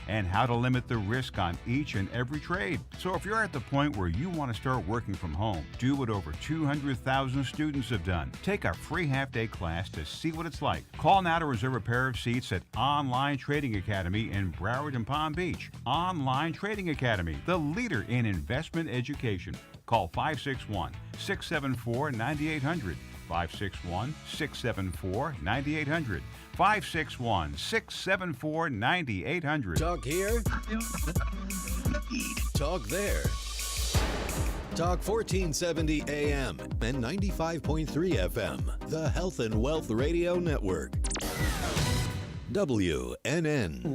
and how to limit the risk on each and every trade. So if you're at the point where you want to start working from home, do what over 200,000 students have done. Take a free half-day class to see what it's like. Call now to reserve a pair of seats at Online Trading Academy in Broward and Palm Beach. Online Trading Academy, the leader in investment education. Call 561-674-9800. 561-674-9800. 561-674-9800. Talk here. Talk there. Talk 1470 AM and 95.3 FM. The Health and Wealth Radio Network. WNN.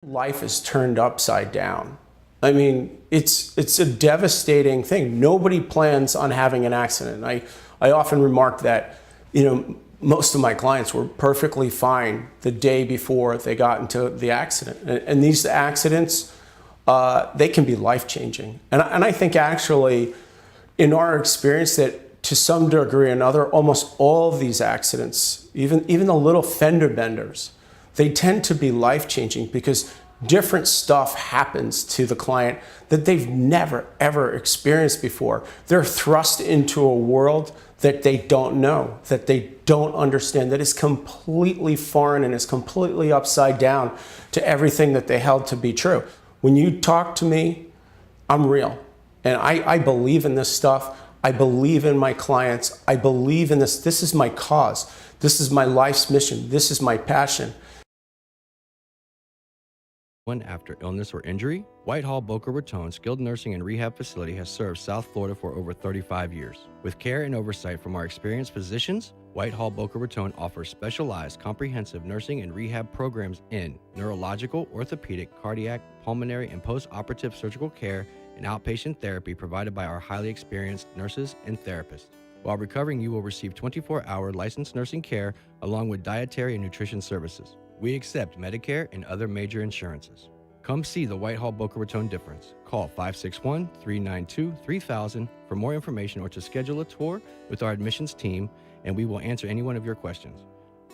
Life is turned upside down. I mean, it's a devastating thing. Nobody plans on having an accident. I often remark that, most of my clients were perfectly fine the day before they got into the accident. And these accidents, they can be life-changing. And I think actually, in our experience, that to some degree or another, almost all of these accidents, even the little fender benders, they tend to be life-changing because different stuff happens to the client that they've never, ever experienced before. They're thrust into a world that they don't know, that they don't understand, that is completely foreign and is completely upside down to everything that they held to be true. When you talk to me, I'm real. And I believe in this stuff. I believe in my clients. I believe in this. This is my cause. This is my life's mission. This is my passion. After illness or injury, Whitehall Boca Raton Skilled Nursing and Rehab Facility has served South Florida for over 35 years. With care and oversight from our experienced physicians, Whitehall Boca Raton offers specialized comprehensive nursing and rehab programs in neurological, orthopedic, cardiac, pulmonary, and post-operative surgical care and outpatient therapy provided by our highly experienced nurses and therapists. While recovering, you will receive 24-hour licensed nursing care along with dietary and nutrition services. We accept Medicare and other major insurances. Come see the Whitehall Boca Raton difference. Call 561-392-3000 for more information or to schedule a tour with our admissions team, and we will answer any one of your questions.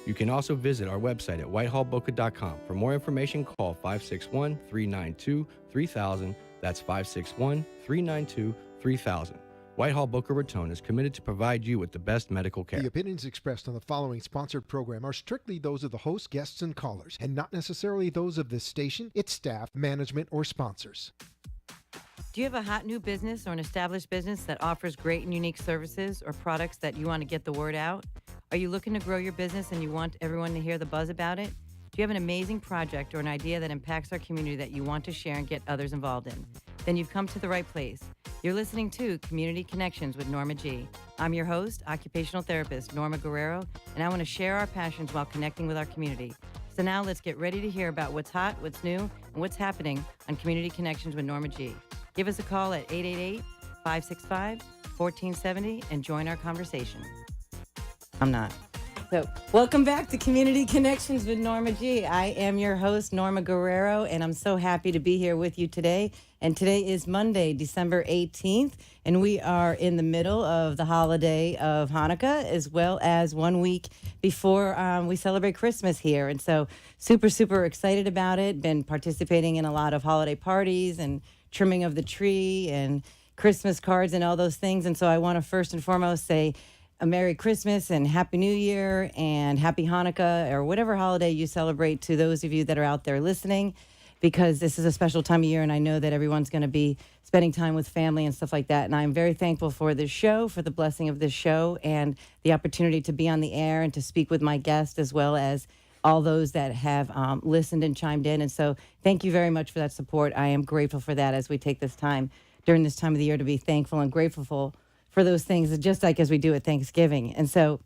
You can also visit our website at whitehallboca.com. For more information, call 561-392-3000. That's 561-392-3000. Whitehall Boca Raton is committed to provide you with the best medical care. The opinions expressed on the following sponsored program are strictly those of the host, guests, and callers, and not necessarily those of this station, its staff, management, or sponsors. Do you have a hot new business or an established business that offers great and unique services or products that you want to get the word out? Are you looking to grow your business and you want everyone to hear the buzz about it? Do you have an amazing project or an idea that impacts our community that you want to share and get others involved in? Then you've come to the right place. You're listening to Community Connections with Norma G. I'm your host, occupational therapist Norma Guerrero, and I want to share our passions while connecting with our community. So now let's get ready to hear about what's hot, what's new, and what's happening on Community Connections with Norma G. Give us a call at 888-565-1470 and join our conversation. I'm not. So, welcome back to Community Connections with Norma G. I am your host, Norma Guerrero, and I'm so happy to be here with you today. And today is Monday, December 18th, and we are in the middle of the holiday of Hanukkah, as well as 1 week before we celebrate Christmas here. And so, super, super excited about it. Been participating in a lot of holiday parties and trimming of the tree and Christmas cards and all those things. And so I want to first and foremost say a Merry Christmas and Happy New Year and Happy Hanukkah or whatever holiday you celebrate to those of you that are out there listening, because this is a special time of year and I know that everyone's going to be spending time with family and stuff like that. And I'm very thankful for this show, for the blessing of this show and the opportunity to be on the air and to speak with my guests as well as all those that have listened and chimed in. And so thank you very much for that support. I am grateful for that as we take this time during this time of the year to be thankful and grateful for those things, just like as we do at Thanksgiving. And so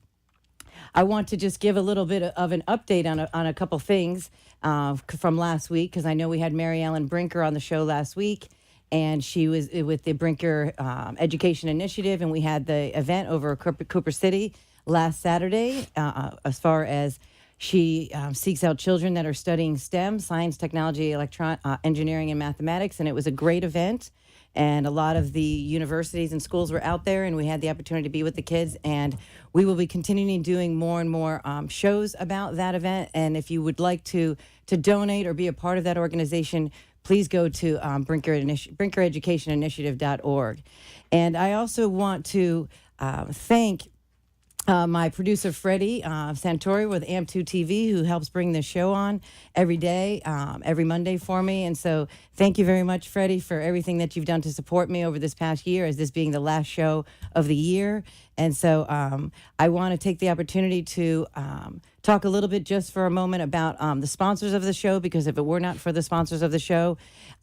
I want to just give a little bit of an update on a couple things from last week, because I know we had Mary Ellen Brinker on the show last week, and she was with the Brinker Education Initiative, and we had the event over Cooper City last Saturday as far as she seeks out children that are studying STEM, science, technology, engineering, and mathematics, and it was a great event. and a lot of the universities and schools were out there, and we had the opportunity to be with the kids. And we will be continuing doing more and more shows about that event. And if you would like to donate or be a part of that organization, please go to BRINKEReducationinitiative.org. And I also want to thank my producer, Freddie Santori with AMP2 TV, who helps bring this show on every day, every Monday for me. And so thank you very much, Freddie, for everything that you've done to support me over this past year, as this being the last show of the year. And so I want to take the opportunity to talk a little bit just for a moment about the sponsors of the show, because if it were not for the sponsors of the show,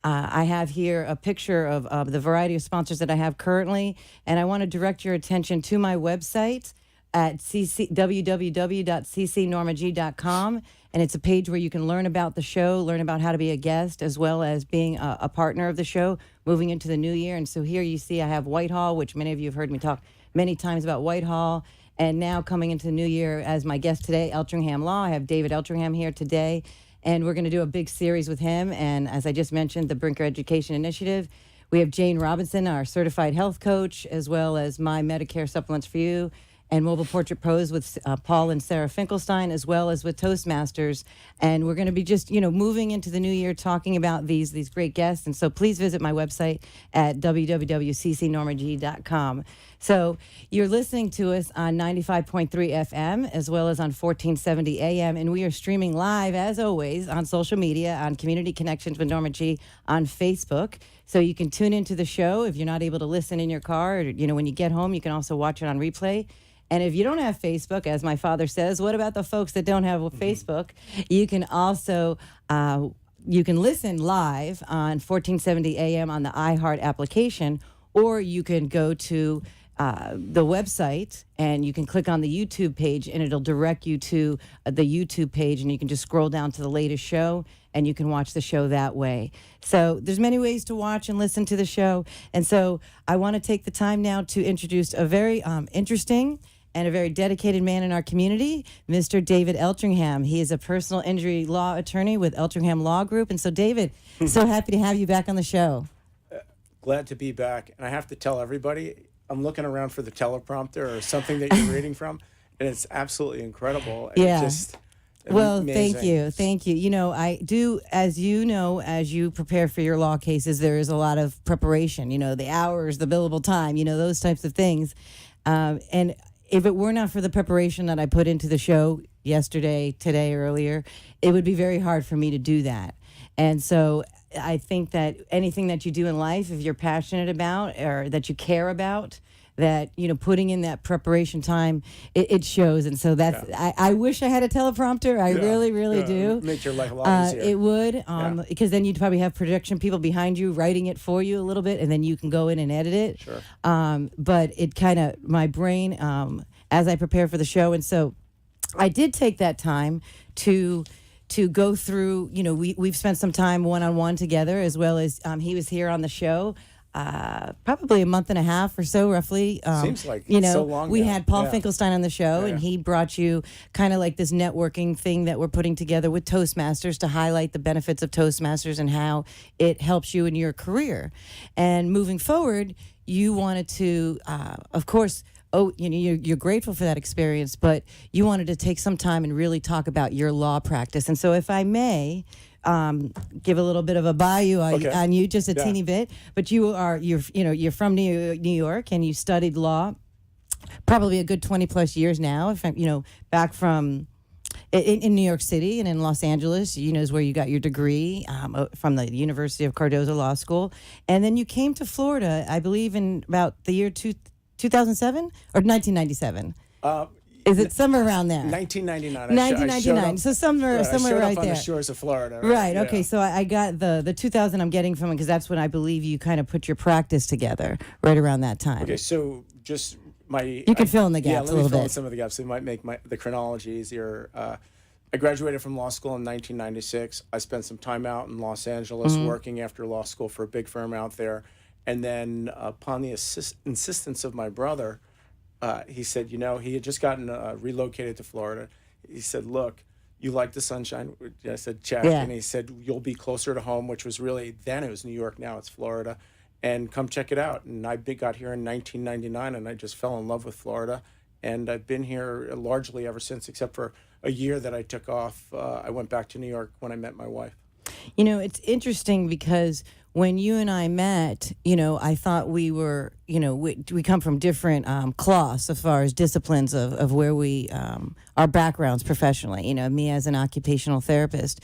I have here a picture of the variety of sponsors that I have currently. And I want to direct your attention to my website at www.ccnormag.com, and it's a page where you can learn about the show, learn about how to be a guest, as well as being a partner of the show moving into the new year. And so here you see I have Whitehall, which many of you have heard me talk many times about Whitehall, and now coming into the new year as my guest today, Eltringham Law. I have David Eltringham here today, and we're going to do a big series with him. And as I just mentioned, the Brinker Education Initiative. We have Jane Robinson, our certified health coach, as well as My Medicare Supplements for You, and Mobile Portrait Pros with Paul and Sara Finkelstein, as well as with Toastmasters. And we're going to be just, moving into the new year talking about these great guests. And so please visit my website at www.ccnormag.com. So you're listening to us on 95.3 FM, as well as on 1470 AM. And we are streaming live, as always, on social media, on Community Connections with Norma G on Facebook. So you can tune into the show if you're not able to listen in your car. Or, when you get home, you can also watch it on replay. And if you don't have Facebook, as my father says, what about the folks that don't have Facebook? You can also you can listen live on 1470 AM on the iHeart application, or you can go to the website and you can click on the YouTube page, and it'll direct you to the YouTube page, and you can just scroll down to the latest show, and you can watch the show that way. So there's many ways to watch and listen to the show. And so I want to take the time now to introduce a very interesting and a very dedicated man in our community, Mr. David Eltringham. He is a personal injury law attorney with Eltringham Law Group. And so, David, so happy to have you back on the show. Glad to be back. And I have to tell everybody, I'm looking around for the teleprompter or something that you're reading from, and it's absolutely incredible. And Yeah. Well, amazing. Thank you. I do, as you prepare for your law cases, there is a lot of preparation, the hours, the billable time, those types of things. And if it were not for the preparation that I put into the show yesterday, today, earlier, it would be very hard for me to do that. And so I think that anything that you do in life, if you're passionate about or that you care about, that, putting in that prepreration time, it shows. And so that's, I wish I had a teleprompter. I really, really do. Make your life a lot easier. It would, because then you'd probably have production people behind you writing it for you a little bit, and then you can go in and edit it. Sure. But it kind of, my brain, as I prepare for the show. And so I did take that time to go through, we've spent some time one-on-one together, as well as he was here on the show. Probably a month and a half or so, roughly. Seems like so long we now. had Paul Finkelstein on the show, and he brought you kind of like this networking thing that we're putting together with Toastmasters to highlight the benefits of Toastmasters and how it helps you in your career. And moving forward, you wanted to, of course, you're grateful for that experience, but you wanted to take some time and really talk about your law practice. And so if I may, give a little bit of a bio on you, just a teeny bit. But you're from New York, and you studied law probably a good 20 plus years now. If back from in New York City and in Los Angeles, is where you got your degree from the University of Cardozo Law School, and then you came to Florida, I believe, in about the year 2007 or 1997. Is it somewhere around there? 1999. 1999. So somewhere right on there. The shores of Florida. Right. Okay. So I got the 2000 I'm getting from it, because that's when I believe you kind of put your practice together right around that time. Okay. So just you can fill in the gaps a little fill bit. In some of the gaps. It might make the chronology easier. I graduated from law school in 1996. I spent some time out in Los Angeles working after law school for a big firm out there. And then upon the insistence of my brother, he said, he had just gotten relocated to Florida. He said, look, you like the sunshine? I said, check. Yeah. And he said, you'll be closer to home, which was really, then it was New York, now it's Florida. and come check it out. And got here in 1999, and I just fell in love with Florida. And I've been here largely ever since, except for a year that I took off. I went back to New York when I met my wife. You know, it's interesting because when you and I met, you know, I thought we were, you know, we come from different cloths as far as disciplines of where we, our backgrounds professionally, you know, me as an occupational therapist.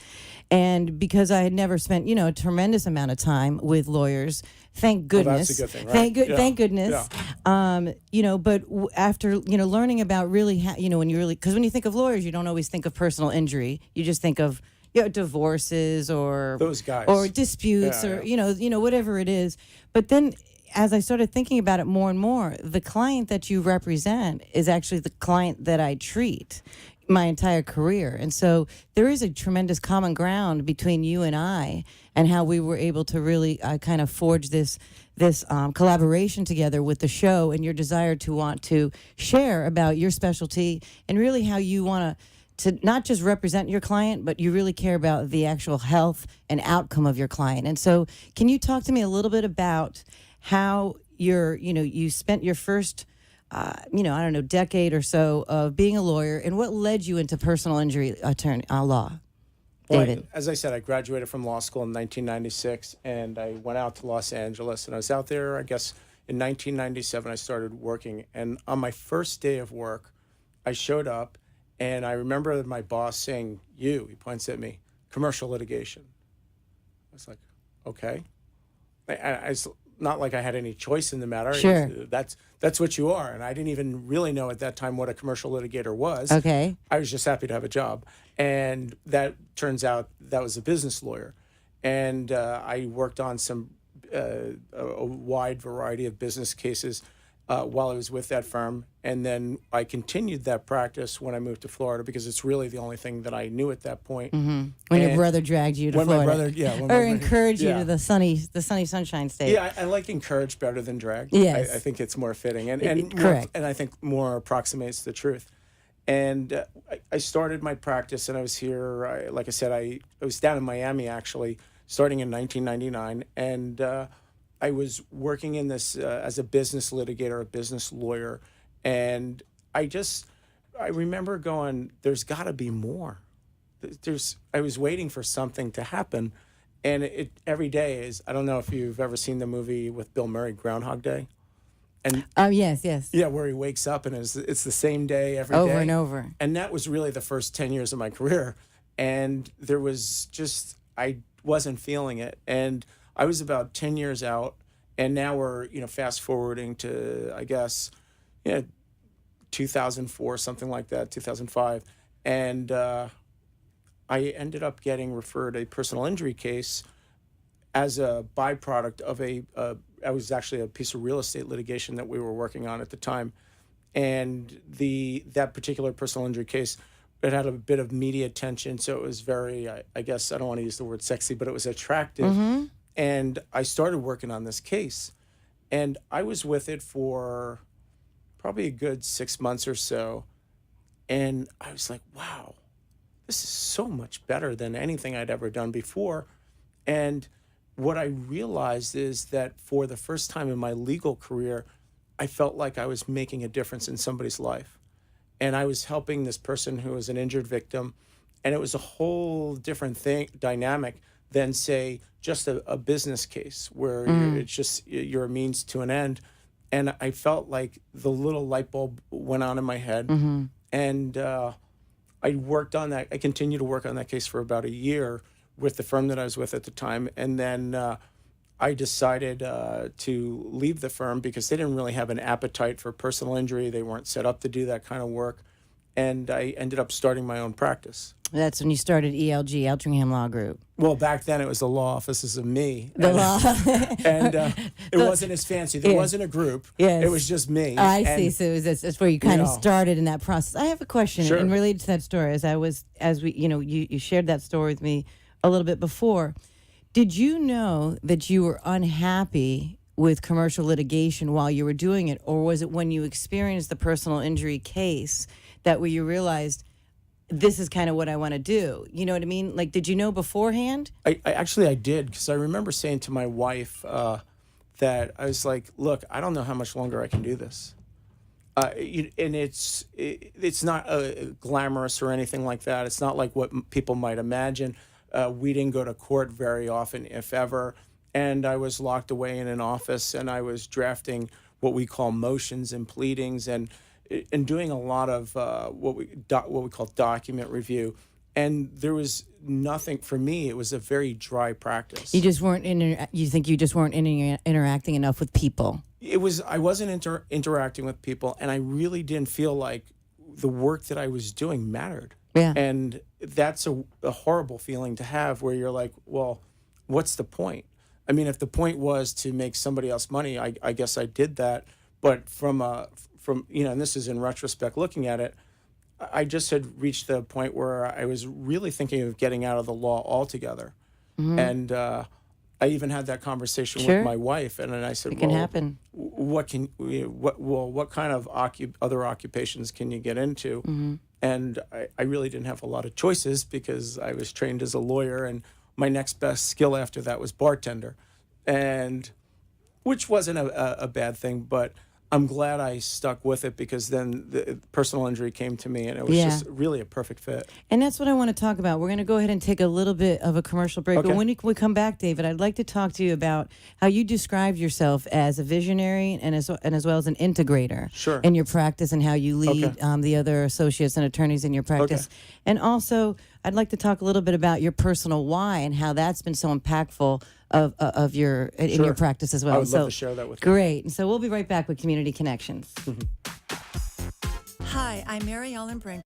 And because I had never spent, you know, a tremendous amount of time with lawyers, thank goodness. Well, that's a good thing, right? Thank goodness. Yeah. You know, but after, you know, learning about really, you know, because when you think of lawyers, you don't always think of personal injury. You just think of, you know, divorces or those guys or disputes or you know whatever it is. But then as I started thinking about it more and more, the client that you represent is actually the client that I treat my entire career. And so there is a tremendous common ground between you and I, and how we were able to really kind of forge this collaboration together with the show, and your desire to want to share about your specialty and really how you want to not just represent your client, but you really care about the actual health and outcome of your client. And so can you talk to me a little bit about how you spent your first, decade or so of being a lawyer, and what led you into personal injury attorney law? David. Well, as I said, I graduated from law school in 1996, and I went out to Los Angeles, and I was out there, I guess, in 1997, I started working. And on my first day of work, I showed up, and I remember my boss saying, he points at me, commercial litigation. I was like, okay. It's not like I had any choice in the matter. Sure. That's what you are. And I didn't even really know at that time what a commercial litigator was. Okay. I was just happy to have a job. And that turns out that was a business lawyer. And I worked on a wide variety of business cases while I was with that firm. And then I continued that practice when I moved to Florida, because it's really the only thing that I knew at that point. Mm-hmm. When your brother dragged you to Florida. Or encouraged you to the sunny sunshine state. Yeah, I like encouraged better than dragged. Yes. I think it's more fitting and correct. And I think more approximates the truth. And I started my practice, and I was here, like I said, I was down in Miami, actually, starting in 1999. And I was working in this as a business litigator, a business lawyer. And I remember going, there's got to be more. I was waiting for something to happen. And it every day is, I don't know if you've ever seen the movie with Bill Murray, Groundhog Day. And yes. Yeah, where he wakes up and it's the same day every day. Over and over. And that was really the first 10 years of my career. And there was I wasn't feeling it. And I was about 10 years out, and now we're, fast forwarding to, I guess, 2004, something like that, 2005. And I ended up getting referred a personal injury case as a byproduct of I was actually a piece of real estate litigation that we were working on at the time. And that particular personal injury case, it had a bit of media attention, so it was very, I guess, I don't want to use the word sexy, but it was attractive. Mm-hmm. And I started working on this case. And I was with it for probably a good 6 months or so. And I was like, wow, this is so much better than anything I'd ever done before. And what I realized is that for the first time in my legal career, I felt like I was making a difference in somebody's life. And I was helping this person who was an injured victim. And it was a whole different dynamic than, say, just a business case where it's just you're a means to an end. And I felt like the little light bulb went on in my head. Mm-hmm. And I worked on that. I continued to work on that case for about a year with the firm that I was with at the time. And then I decided to leave the firm because they didn't really have an appetite for personal injury. They weren't set up to do that kind of work. And I ended up starting my own practice. That's when you started ELG, Eltringham Law Group. Well, back then it was the law offices of me. The law. And it wasn't as fancy. There wasn't a group. Yes. It was just me. I see. So that's where you kind of started in that process. I have a question and related to that story. You shared that story with me a little bit before. Did you know that you were unhappy with commercial litigation while you were doing it, or was it when you experienced the personal injury case that where you realized this is kind of what I want to do? You know what I mean? Like, did you know beforehand? I did, because I remember saying to my wife that I was like, look, I don't know how much longer I can do this. And it's not glamorous or anything like that. It's not like what people might imagine. We didn't go to court very often, if ever. And I was locked away in an office, and I was drafting what we call motions and pleadings, and doing a lot of what we call document review. And there was nothing for me. It was a very dry practice. You just weren't you think you just weren't interacting enough with people? I wasn't interacting with people, and I really didn't feel like the work that I was doing mattered. Yeah. And that's a horrible feeling to have, where you're like, well, what's the point? I mean, if the point was to make somebody else money, I guess I did that. But from and this is in retrospect looking at it, I just had reached the point where I was really thinking of getting out of the law altogether. Mm-hmm. And I even had that conversation with my wife, and then I said, it can happen. What kind of other occupations can you get into? Mm-hmm. And I really didn't have a lot of choices, because I was trained as a lawyer, and my next best skill after that was bartender, and which wasn't a bad thing, but I'm glad I stuck with it, because then the personal injury came to me, and it was just really a perfect fit. And that's what I want to talk about. We're going to go ahead and take a little bit of a commercial break. Okay. But when we come back, David, I'd like to talk to you about how you described yourself as a visionary and as well as an integrator in your practice, and how you lead the other associates and attorneys in your practice. Okay. And also, I'd like to talk a little bit about your personal why and how that's been so impactful in your practice as well. I would love to share that with you. Great. And so we'll be right back with Community Connections. Mm-hmm. Hi, I'm Mary Ellen Brink.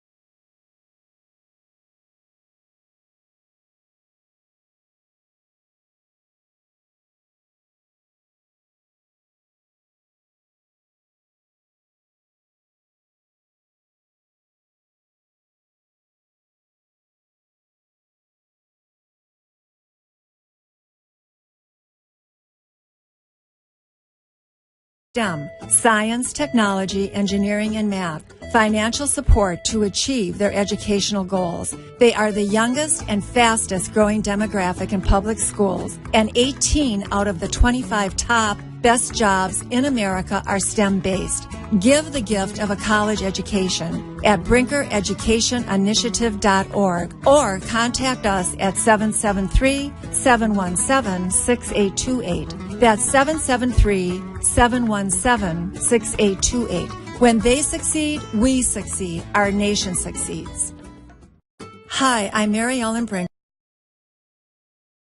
STEM, science, technology, engineering, and math. Financial support to achieve their educational goals. They are the youngest and fastest growing demographic in public schools, and 18 out of the 25 top best jobs in America are STEM-based. Give the gift of a college education at BRINKEReducationinitiative.org or contact us at 773-717-6828. That's 773-717-6828. When they succeed, we succeed. Our nation succeeds. Hi, I'm Mary Ellen Brink.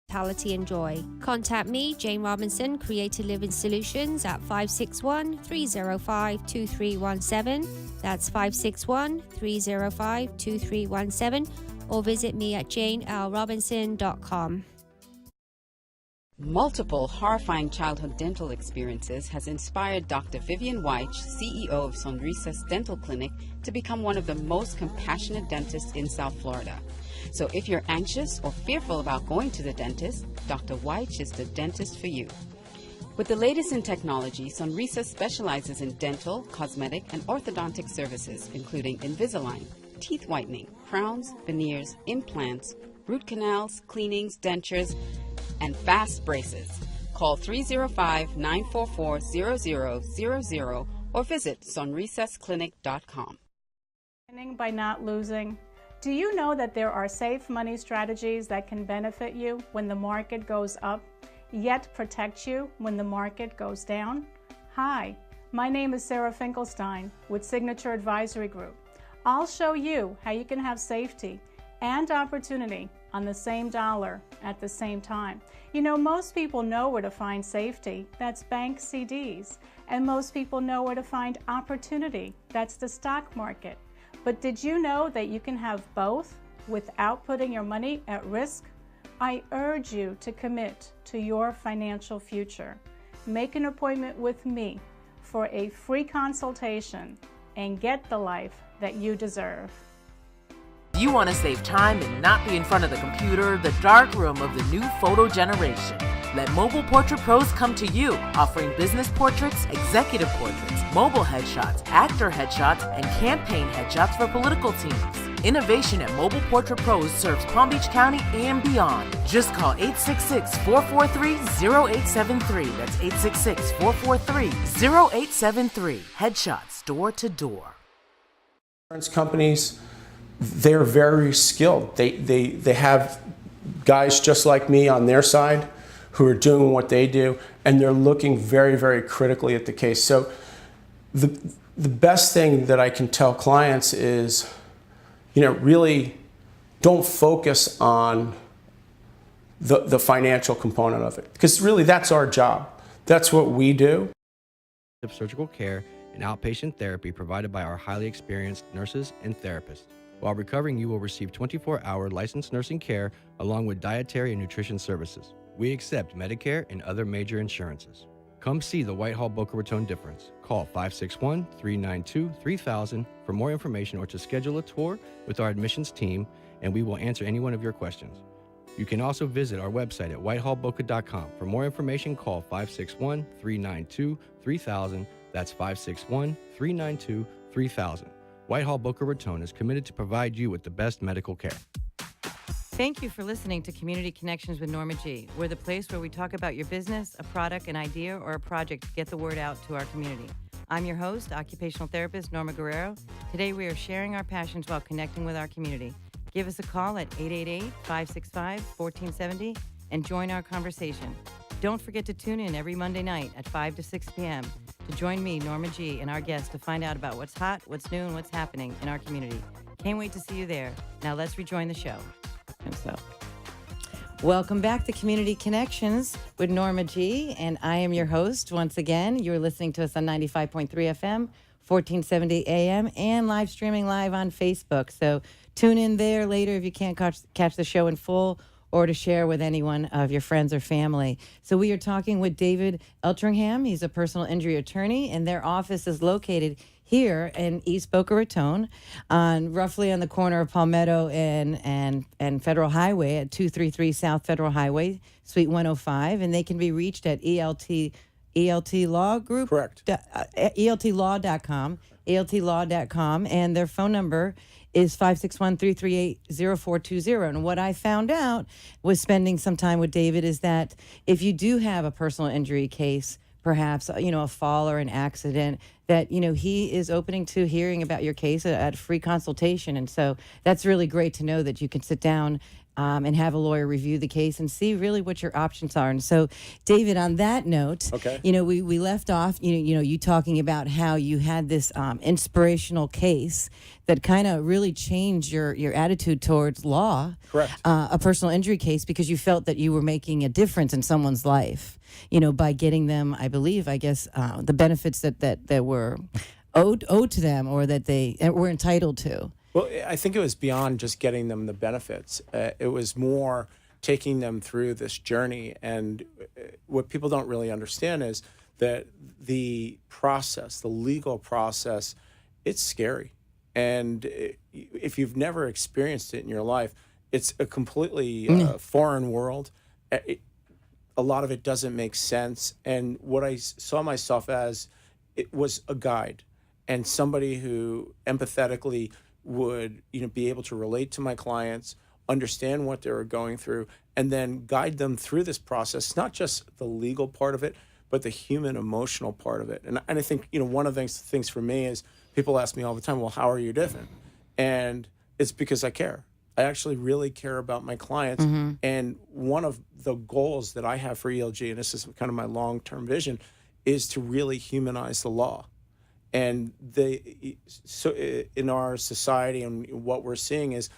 Vitality and joy. Contact me, Jane Robinson, Creative Living Solutions at 561-305-2317. That's 561-305-2317. Or visit me at janelrobinson.com. Multiple horrifying childhood dental experiences has inspired Dr. Vivian Weich, CEO of Sonrisas Dental Clinic, to become one of the most compassionate dentists in South Florida. So if you're anxious or fearful about going to the dentist, Dr. Weich is the dentist for you. With the latest in technology, Sonrisas specializes in dental, cosmetic, and orthodontic services, including Invisalign, teeth whitening, crowns, veneers, implants, root canals, cleanings, dentures, and fast braces. Call 305-944-0000 or visit sonrisasclinic.com. Winning by not losing. Do you know that there are safe money strategies that can benefit you when the market goes up, yet protect you when the market goes down? Hi, my name is Sara Finkelstein with Signature Advisory Group. I'll show you how you can have safety and opportunity on the same dollar at the same time. You know, most people know where to find safety, that's bank CDs, and most people know where to find opportunity, that's the stock market. But did you know that you can have both without putting your money at risk? I urge you to commit to your financial future. Make an appointment with me for a free consultation and get the life that you deserve. You want to save time and not be in front of the computer, the dark room of the new photo generation. Let Mobile Portrait Pros come to you, offering business portraits, executive portraits, mobile headshots, actor headshots, and campaign headshots for political teams. Innovation at Mobile Portrait Pros serves Palm Beach County and beyond. Just call 866-443-0873. That's 866-443-0873. Headshots door to door. Insurance companies, they're very skilled. They have guys just like me on their side who are doing what they do, and they're looking very, very critically at the case. So the best thing that I can tell clients is, really don't focus on the financial component of it, because really that's our job. That's what we do. Surgical care and outpatient therapy provided by our highly experienced nurses and therapists. While recovering, you will receive 24-hour licensed nursing care along with dietary and nutrition services. We accept Medicare and other major insurances. Come see the Whitehall Boca Raton difference. Call 561-392-3000 for more information or to schedule a tour with our admissions team, and we will answer any one of your questions. You can also visit our website at whitehallboca.com. For more information, call 561-392-3000. That's 561-392-3000. Whitehall Boca Raton is committed to provide you with the best medical care. Thank you for listening to Community Connections with Norma G. We're the place where we talk about your business, a product, an idea, or a project to get the word out to our community. I'm your host, occupational therapist Norma Guerrero. Today we are sharing our passions while connecting with our community. Give us a call at 888-565-1470 and join our conversation. Don't forget to tune in every Monday night at 5 to 6 p.m. to join me, Norma G, and our guests to find out about what's hot, what's new, and what's happening in our community. Can't wait to see you there. Now let's rejoin the show. And so, welcome back to Community Connections with Norma G, and I am your host once again. You're listening to us on 95.3 FM, 1470 AM, and live streaming live on Facebook. So tune in there later if you can't catch the show in full, or to share with anyone of your friends or family. So we are talking with David Eltringham. He's a personal injury attorney, and their office is located here in East Boca Raton, roughly on the corner of Palmetto and Federal Highway at 233 South Federal Highway, Suite 105, and they can be reached at ELT Law Group. Correct. ELTlaw.com, and their phone number is 561-338-0420. And what I found out was spending some time with David is that if you do have a personal injury case, perhaps, a fall or an accident, that, he is opening to hearing about your case at free consultation. And so that's really great to know that you can sit down and have a lawyer review the case and see really what your options are. And so, David, on that note, okay. We left off, you talking about how you had this inspirational case that kind of really changed your attitude towards law. Correct. A personal injury case, because you felt that you were making a difference in someone's life, by getting them, the benefits that were owed to them, or that they were entitled to. Well, I think it was beyond just getting them the benefits. It was more taking them through this journey. And what people don't really understand is that the process, the legal process, it's scary. And if you've never experienced it in your life, it's a completely foreign world. A lot of it doesn't make sense. And what I saw myself as, it was a guide and somebody who empathetically would be able to relate to my clients, understand what they were going through, and then guide them through this process, not just the legal part of it, but the human emotional part of it. And I think one of the things for me is people ask me all the time, well, how are you different? And it's because I care. I actually really care about my clients. Mm-hmm. And one of the goals that I have for ELG, and this is kind of my long-term vision, is to really humanize the law. And so in our society, and what we're seeing is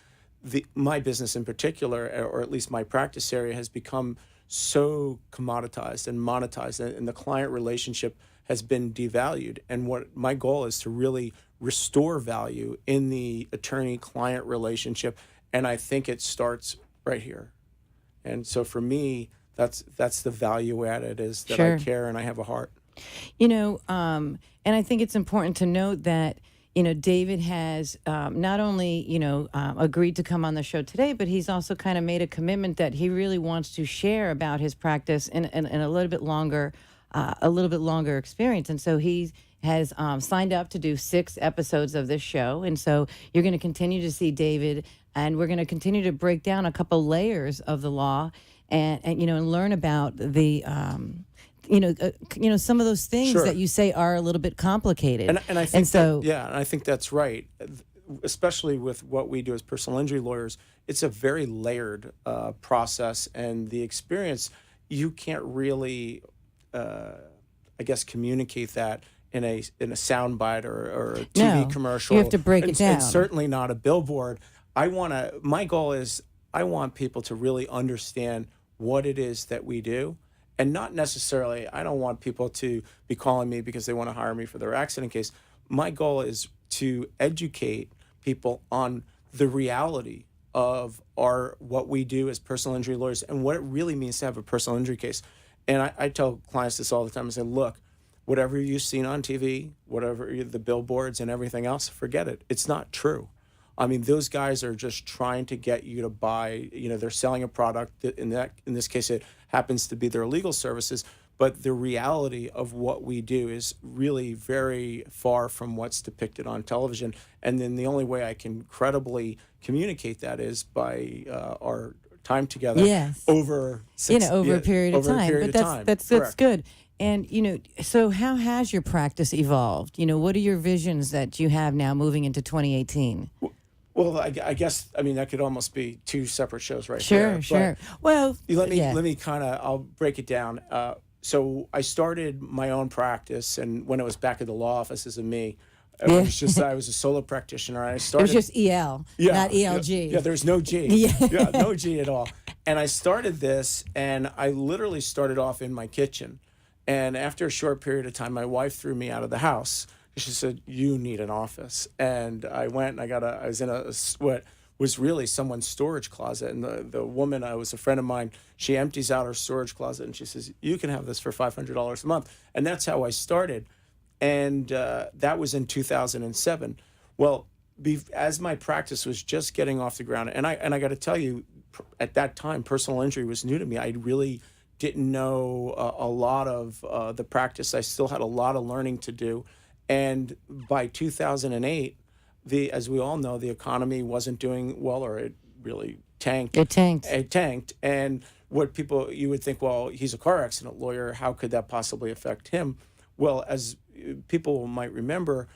my business in particular, or at least my practice area, has become so commoditized and monetized, and the client relationship has been devalued. And what my goal is to really restore value in the attorney-client relationship, and I think it starts right here. And so for me, that's the value added, is that Sure. I care and I have a heart. And I think it's important to note that, David has not only, agreed to come on the show today, but he's also kind of made a commitment that he really wants to share about his practice in a little bit longer a little bit longer experience. And so he has signed up to do 6 episodes of this show. And so you're going to continue to see David, and we're going to continue to break down a couple layers of the law and you know, and learn about the some of those things Sure. that you say are a little bit complicated. And I think and I think that's right. Especially with what we do as personal injury lawyers, it's a very layered process, and the experience, you can't really, I guess, communicate that in a soundbite or a TV commercial. You have to break it down. And certainly not a billboard. My goal is I want people to really understand what it is that we do. And not necessarily, I don't want people to be calling me because they want to hire me for their accident case. My goal is to educate people on the reality of what we do as personal injury lawyers and what it really means to have a personal injury case. And I tell clients this all the time. I say, look, whatever you've seen on TV, whatever the billboards and everything else, forget it. It's not true. I mean, those guys are just trying to get you to buy, they're selling a product. In this case, it happens to be their legal services. But the reality of what we do is really very far from what's depicted on television. And then the only way I can credibly communicate that is by our time together over a period of time. But that's good. And, so how has your practice evolved? What are your visions that you have now moving into 2018? Well, I guess, that could almost be 2 separate shows right there. Sure. Well, let me kind of, I'll break it down. So I started my own practice, and when it was back at the law office as me, I was a solo practitioner. I started. It was just EL, not ELG. Yeah, there's no G. No G at all. And I started this, and I literally started off in my kitchen. And after a short period of time, my wife threw me out of the house. She said, "You need an office." And I went, and I was in what was really someone's storage closet. And the woman, was a friend of mine, she empties out her storage closet, and she says, "You can have this for $500 a month." And that's how I started. And that was in 2007. Well, as my practice was just getting off the ground, and I got to tell you, at that time, personal injury was new to me. I really didn't know a lot of the practice. I still had a lot of learning to do. And by 2008, as we all know, the economy wasn't doing well, or it really tanked. It tanked. It tanked. And you would think, well, he's a car accident lawyer. How could that possibly affect him? Well, as people might remember,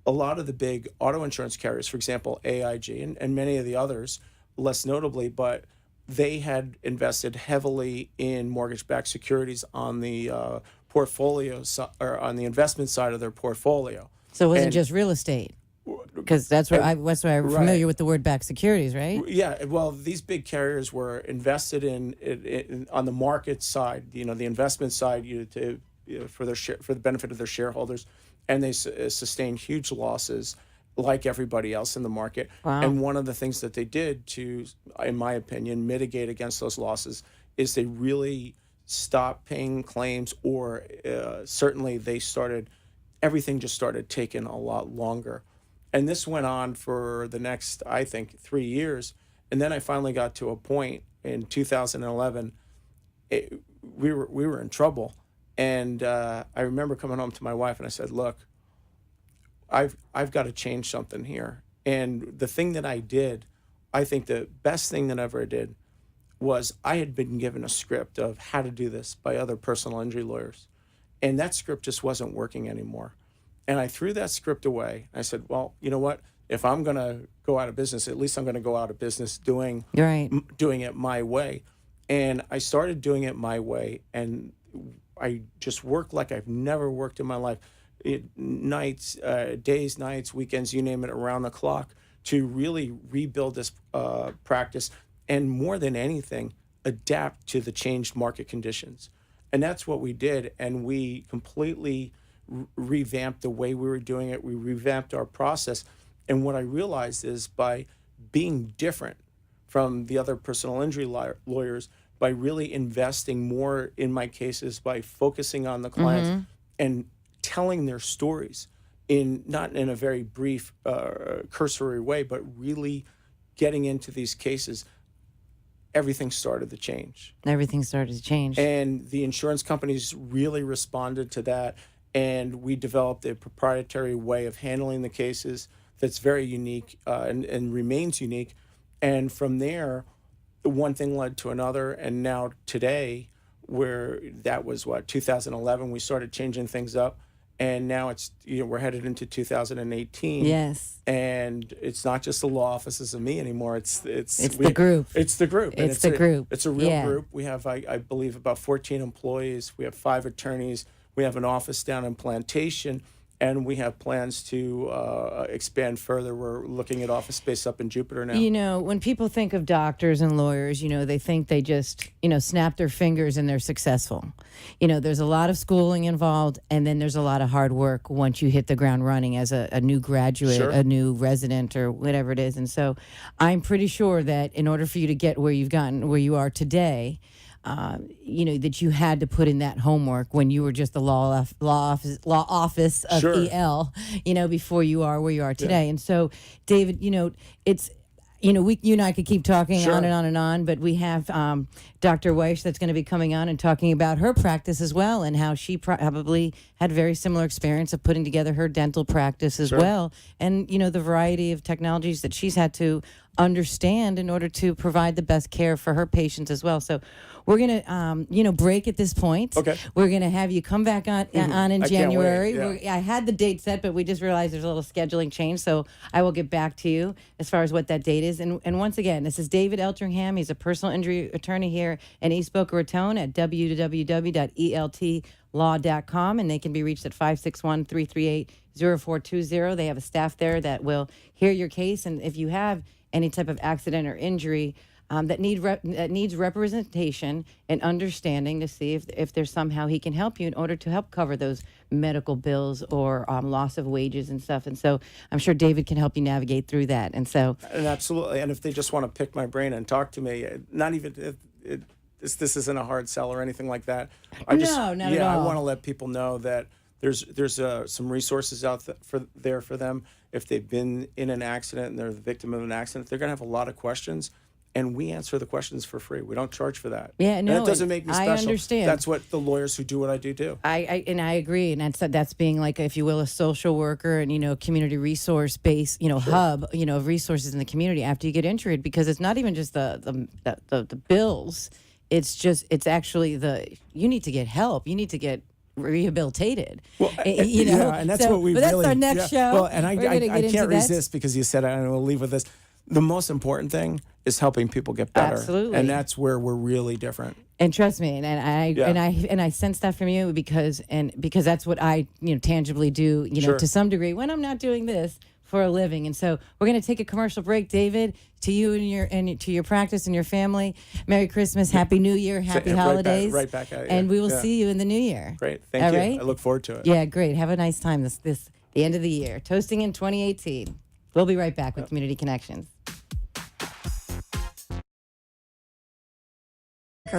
a lot of the big auto insurance carriers, for example, AIG and many of the others, less notably, but they had invested heavily in mortgage-backed securities on the portfolio or on the investment side of their portfolio. So it wasn't just real estate, because that's where I'm familiar with the word backed securities, right? Yeah. Well, these big carriers were invested in on the market side, the investment side, for the benefit of their shareholders, and they sustained huge losses, like everybody else in the market. Wow. And one of the things that they did to, in my opinion, mitigate against those losses is they really stopped paying claims, or certainly everything just started taking a lot longer. And this went on for the next, I think, 3 years. And then I finally got to a point in 2011, we were in trouble. And I remember coming home to my wife and I said, "Look, I've got to change something here." And the thing that I did, I think the best thing that I ever did, was I had been given a script of how to do this by other personal injury lawyers. And that script just wasn't working anymore. And I threw that script away. I said, well, you know what? If I'm going to go out of business, at least I'm going to go out of business doing it my way. And I started doing it my way. And I just worked like I've never worked in my life. Nights, days, nights, weekends, you name it, around the clock, to really rebuild this practice. And more than anything, adapt to the changed market conditions. And that's what we did. And we completely revamped the way we were doing it. We revamped our process. And what I realized is, by being different from the other personal injury lawyers, by really investing more in my cases, by focusing on the clients and telling their stories not in a very brief, cursory way, but really getting into these cases, everything started to change. Everything started to change. And the insurance companies really responded to that. And we developed a proprietary way of handling the cases that's very unique and remains unique. And from there, one thing led to another. And now today, where that was 2011, we started changing things up. And now it's, we're headed into 2018. Yes. And it's not just the law offices of me anymore. It's the group. It's the group. It's the group. It's a real group. We have, I believe, about 14 employees. We have 5 attorneys. We have an office down in Plantation, and we have plans to expand further. We're looking at office space up in Jupiter now. When people think of doctors and lawyers, they think they just, snap their fingers and they're successful. There's a lot of schooling involved, and then there's a lot of hard work once you hit the ground running as a new graduate, Sure. a new resident, or whatever it is. And so I'm pretty sure that in order for you to get where you are today, that you had to put in that homework when you were just the law office of Sure. EL, before you are where you are today. Yeah. And so, David, it's, you and I could keep talking Sure. on and on and on, but we have Dr. Weish that's going to be coming on and talking about her practice as well, and how she probably had very similar experience of putting together her dental practice as Sure. well, and the variety of technologies that she's had to understand in order to provide the best care for her patients as well. So we're going to, break at this point. Okay. We're going to have you come back on in I can't wait, January. yeah. I had the date set, but we just realized there's a little scheduling change. So I will get back to you as far as what that date is. And once again, this is David Eltringham. He's a personal injury attorney here in East Boca Raton at www.eltlaw.com. And they can be reached at 561-338-0420. They have a staff there that will hear your case. And if you have any type of accident or injury that needs representation and understanding to see if there's somehow he can help you in order to help cover those medical bills or loss of wages and stuff. And so I'm sure David can help you navigate through that. And so, And absolutely. And if they just want to pick my brain and talk to me, not even this isn't a hard sell or anything like that. Not at all. I want to let people know that there's some resources out there for them. If they've been in an accident and they're the victim of an accident, they're going to have a lot of questions. And we answer the questions for free. We don't charge for that. Yeah, no, and it doesn't make me special. I understand. That's what the lawyers who do what I do. I agree, and that's being like, if you will, a social worker and community resource base, Sure. hub, of resources in the community after you get injured, because it's not even just the bills. It's actually you need to get help. You need to get rehabilitated. Well, yeah, and that's what we but that's really. our next show. Well, and I get can't resist because you said it, and we'll leave with this. The most important thing is helping people get better. Absolutely. And that's where we're really different. And trust me, and I sense that from you because that's what I tangibly do Sure. to some degree when I'm not doing this for a living. And so we're going to take a commercial break. David, to you and to your practice and your family, Merry Christmas, Happy New Year, Happy Holidays. Right back at you. And we will see you in the new year. Great, thank All you. right? I look forward to it. Yeah, great. Have a nice time the end of the year. Toasting in 2018. We'll be right back with Community Connections.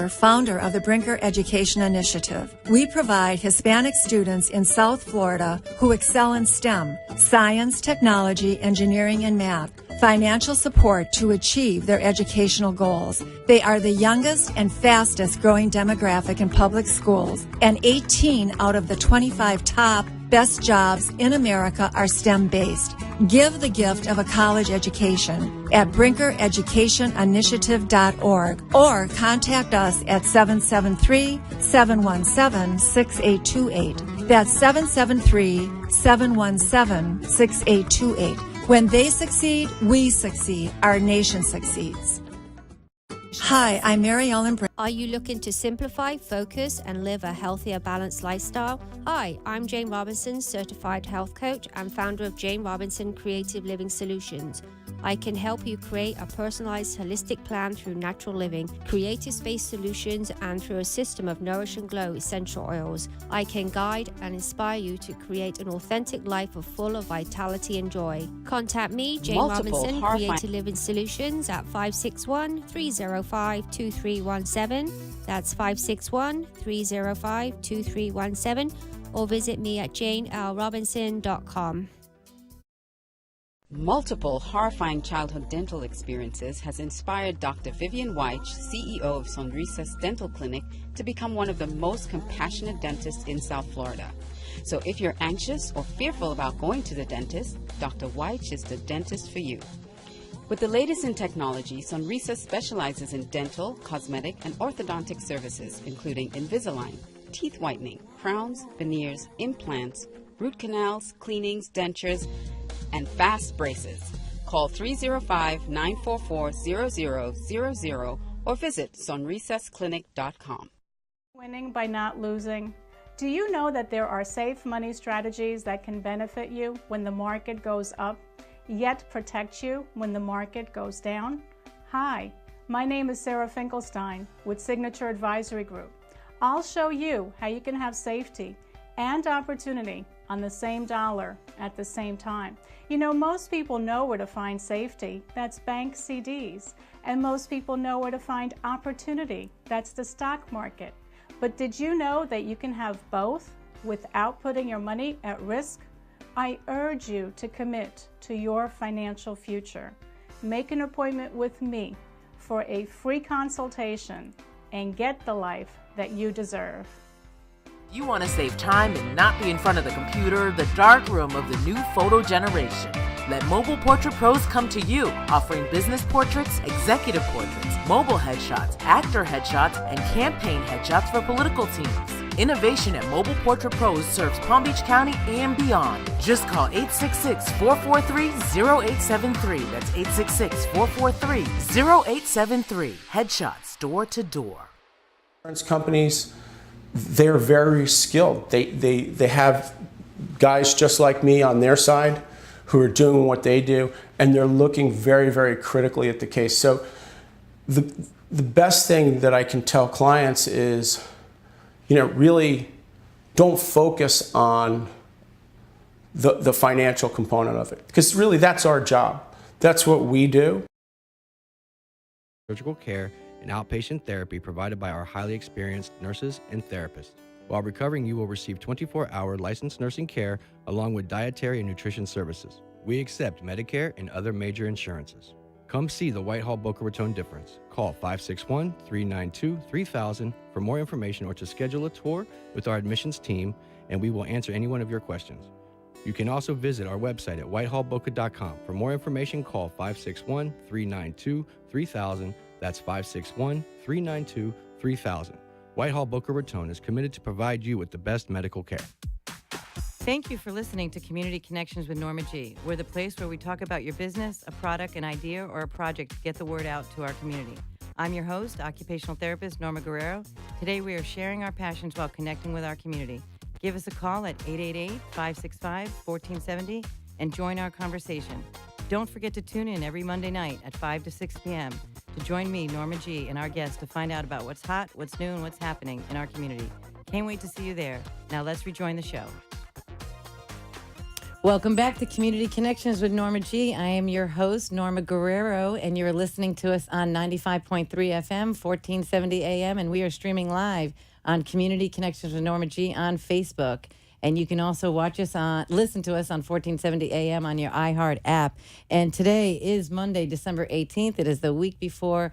Founder of the BRINKER Education Initiative. We provide Hispanic students in South Florida who excel in STEM, science, technology, engineering, and math, financial support to achieve their educational goals. They are the youngest and fastest growing demographic in public schools, and 18 out of the 25 top best jobs in America are STEM-based. Give the gift of a college education at BRINKEREducationInitiative.org or contact us at 773-717-6828. That's 773-717-6828. When they succeed, we succeed. Our nation succeeds. Hi, I'm Mary Ellen Brown. Are you looking to simplify, focus, and live a healthier, balanced lifestyle? Hi, I'm Jane Robinson, certified health coach and founder of Jane Robinson Creative Living Solutions. I can help you create a personalized, holistic plan through natural living, creative space solutions, and through a system of Nourish and Glow essential oils. I can guide and inspire you to create an authentic life full of vitality and joy. Contact me, Jane Robinson, Creative Living Solutions, at 561-305-2317. That's 561-305-2317. Or visit me at janelrobinson.com. Multiple horrifying childhood dental experiences has inspired Dr. Vivian Weich, CEO of Sonrisas Dental Clinic, to become one of the most compassionate dentists in South Florida. So if you're anxious or fearful about going to the dentist, Dr. Weich is the dentist for you. With the latest in technology, Sonrisas specializes in dental, cosmetic, and orthodontic services, including Invisalign, teeth whitening, crowns, veneers, implants, root canals, cleanings, dentures, and fast braces. Call 305-944-0000 or visit sonrisasclinic.com. Winning by not losing. Do you know that there are safe money strategies that can benefit you when the market goes up, yet protect you when the market goes down? Hi, my name is Sara Finkelstein with Signature Advisory Group. I'll show you how you can have safety and opportunity on the same dollar at the same time. You know, most people know where to find safety, that's bank CDs, and most people know where to find opportunity, that's the stock market. But did you know that you can have both without putting your money at risk? I urge you to commit to your financial future. Make an appointment with me for a free consultation and get the life that you deserve. You want to save time and not be in front of the computer, the dark room of the new photo generation. Let Mobile Portrait Pros come to you, offering business portraits, executive portraits, mobile headshots, actor headshots, and campaign headshots for political teams. Innovation at Mobile Portrait Pros serves Palm Beach County and beyond. Just call 866-443-0873. That's 866-443-0873. Headshots door to door. Insurance companies, they're very skilled. They have guys just like me on their side who are doing what they do, and they're looking very, very critically at the case. So the best thing that I can tell clients is, really don't focus on the financial component of it, because really that's our job. That's what we do. Surgical care and outpatient therapy provided by our highly experienced nurses and therapists. While recovering, you will receive 24-hour licensed nursing care along with dietary and nutrition services. We accept Medicare and other major insurances. Come see the Whitehall Boca Raton difference. Call 561-392-3000 for more information or to schedule a tour with our admissions team, and we will answer any one of your questions. You can also visit our website at whitehallboca.com. For more information, call 561-392-3000. That's 561-392-3000. Whitehall Boca Raton is committed to provide you with the best medical care. Thank you for listening to Community Connections with Norma G. We're the place where we talk about your business, a product, an idea, or a project to get the word out to our community. I'm your host, occupational therapist Norma Guerrero. Today we are sharing our passions while connecting with our community. Give us a call at 888-565-1470 and join our conversation. Don't forget to tune in every Monday night at 5 to 6 p.m. to join me, Norma G, and our guests to find out about what's hot, what's new, and what's happening in our community. Can't wait to see you there. Now let's rejoin the show. Welcome back to Community Connections with Norma G. I am your host, Norma Guerrero, and you're listening to us on 95.3 FM, 1470 AM, and we are streaming live on Community Connections with Norma G on Facebook. And you can also listen to us on 1470 AM on your iHeart app. And today is Monday, December 18th. It is the week before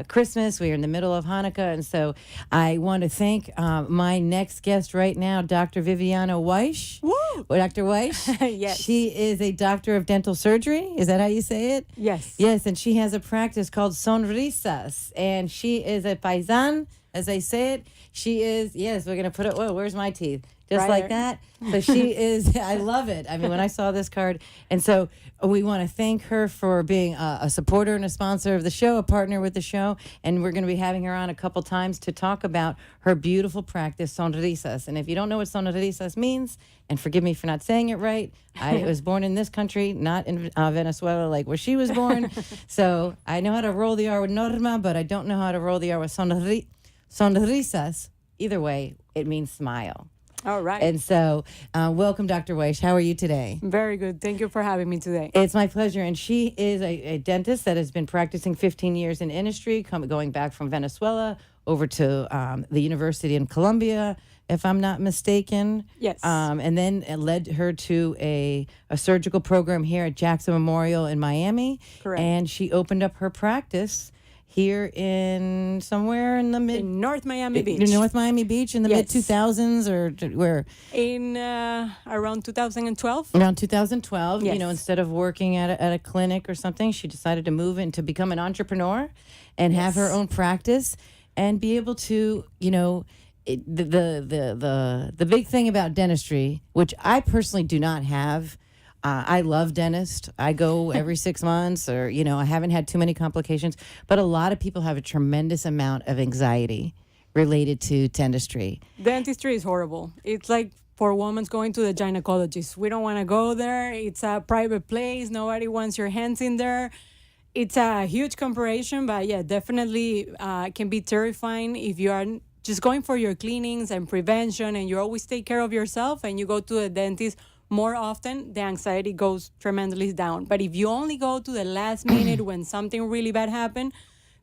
Christmas. We are in the middle of Hanukkah. And so I want to thank my next guest right now, Dr. Viviana Weich. Woo! Dr. Weich. Yes. She is a doctor of dental surgery. Is that how you say it? Yes. Yes, and she has a practice called Sonrisas. And she is a paisan, as I say it. She is, yes, we're going to put it, whoa, where's my teeth? Just right like there. that. So she is, I love it. I mean, when I saw this card. And so we want to thank her for being a supporter and a sponsor of the show, a partner with the show. And we're going to be having her on a couple times to talk about her beautiful practice, Sonrisas. And if you don't know what Sonrisas means, and forgive me for not saying it right, I was born in this country, not in Venezuela, like where she was born. So I know how to roll the R with Norma, but I don't know how to roll the R with Sonrisas. Either way, it means smile. All right. And so, welcome, Dr. Weich. How are you today? Very good. Thank you for having me today. It's my pleasure. And she is a dentist that has been practicing 15 years in industry, going back from Venezuela over to the University in Columbia, if I'm not mistaken. Yes. And then it led her to a surgical program here at Jackson Memorial in Miami. Correct. And she opened up her practice here in somewhere in the in North Miami Beach. North Miami Beach in the mid Yes. 2000s, or where? In around 2012. Around 2012, Yes. instead of working at a clinic or something, she decided to move in to become an entrepreneur and have her own practice and be able to, the big thing about dentistry, which I personally do not have. I love dentist. I go every 6 months, or I haven't had too many complications. But a lot of people have a tremendous amount of anxiety related to dentistry. Dentistry is horrible. It's like for women going to the gynecologist. We don't want to go there. It's a private place. Nobody wants your hands in there. It's a huge comparison, but yeah, definitely can be terrifying if you are just going for your cleanings and prevention, and you always take care of yourself, and you go to the dentist more often, the anxiety goes tremendously down. But if you only go to the last minute when something really bad happened,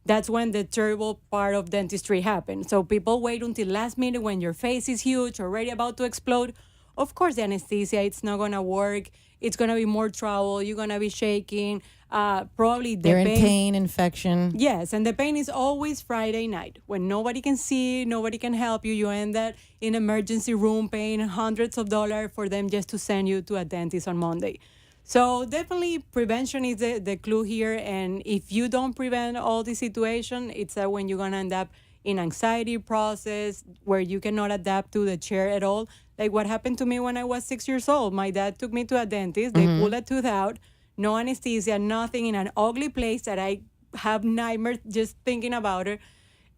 that's when the terrible part of dentistry happens. So people wait until last minute when your face is huge, already about to explode. Of course, the anesthesia, it's not going to work. It's going to be more trouble. You're going to be shaking. Probably the They're in pain, infection. Yes, and the pain is always Friday night when nobody can see, nobody can help you. You end up in emergency room paying hundreds of dollars for them just to send you to a dentist on Monday. So definitely prevention is the clue here. And if you don't prevent all the situation, it's when you're going to end up in anxiety process where you cannot adapt to the chair at all. Like what happened to me when I was 6 years old. My dad took me to a dentist. They pulled a tooth out. No anesthesia, nothing, in an ugly place that I have nightmares just thinking about it.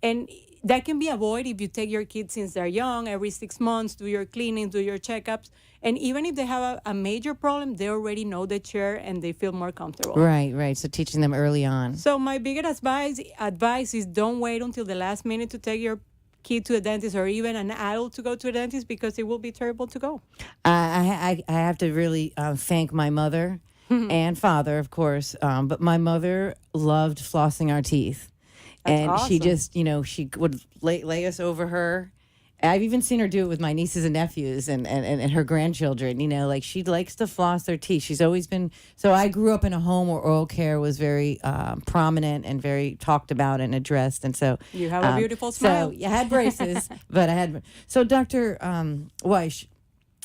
And that can be avoided if you take your kids since they're young, every 6 months, do your cleanings, do your checkups. And even if they have a major problem, they already know the chair and they feel more comfortable. Right. So teaching them early on. So my biggest advice is don't wait until the last minute to take your kid to a dentist, or even an adult to go to a dentist, because it will be terrible to go. I have to really thank my mother and father, of course. But my mother loved flossing our teeth. That's and awesome. she just, she would lay us over her. I've even seen her do it with my nieces and nephews and her grandchildren. Like she likes to floss their teeth. She's always been. So I grew up in a home where oral care was very prominent and very talked about and addressed. And so you have a beautiful smile. So you had braces, but I had. So Dr. Weish,